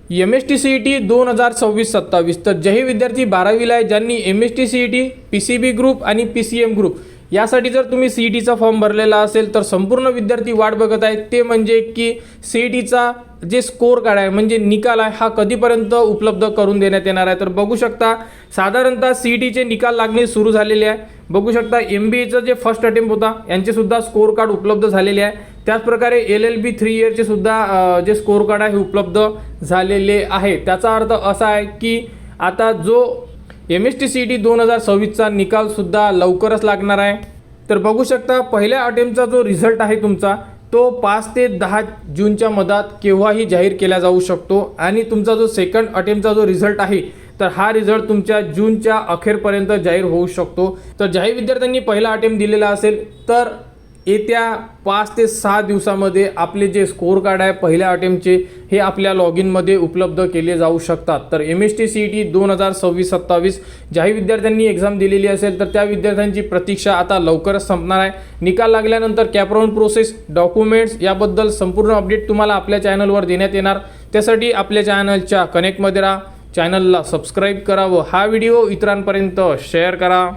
MSTCET 2026-27 तर जेही विद्यार्थी 12वीला आहे ज्यांनी MSTCET, PCB ग्रुप आणि PCM ग्रुप यासाठी जर तुम्ही CETचा फॉर्म भरलेला असेल तर संपूर्ण विद्यार्थी वाट बघत आहेत ते म्हणजे की CETचा जे स्कोर कार्ड आहे म्हणजे निकाल आहे हा कधीपर्यंत उपलब्ध करून देण्यात येणार आहे। तर बघू शकता साधारणतः CETचे निकाल लागणे सुरू झालेले आहे। बघू शकता MBAचं जे फर्स्ट अटेम्प्ट होता यांचे सुद्धा स्कोर कार्ड उपलब्ध झालेले आहे। त्याचप्रकारे LLB 3 इयरचे सुद्धा जे स्कोर कार्ड आहे उपलब्ध झालेले आहे। त्याचा अर्थ असा आहे की आता जो MSTCET 2026चा निकाल सुद्धा लवकरच लागणार आहे। तर बघू शकता पहिल्या अटेम्प्टचा जो रिझल्ट आहे तुमचा तो 5 ते 10 जूनच्या मधात केव्हाही जाहीर केला जाऊ शकतो आणि तुमचा जो सेकंड अटेम्प्टचा जो रिझल्ट आहे तर हा रिझल्ट तुमच्या जूनच्या अखेरपर्यंत जाहीर होऊ शकतो। तर ज्याही विद्यार्थ्यांनी पहिला अटेम्प्ट दिलेला असेल तर येत्या 5 ते 6 दिवसामध्ये आपले जे स्कोर कार्ड आहे पहिल्या अटेम्प्टचे हे आपल्या लॉग इनमध्ये उपलब्ध केले जाऊ शकतात। तर MSTCET 2026-27 ज्याही विद्यार्थ्यांनी एक्झाम दिलेली असेल तर त्या विद्यार्थ्यांची प्रतीक्षा आता लवकरच संपणार आहे। निकाल लागल्यानंतर कॅपराऊंड प्रोसेस, डॉक्युमेंट्स याबद्दल संपूर्ण अपडेट तुम्हाला आपल्या चॅनलवर देण्यात येणार। त्यासाठी आपल्या चॅनलच्या कनेक्टमध्ये राहा, चॅनलला सबस्क्राईब करा व हा व्हिडिओ इतरांपर्यंत शेअर करा।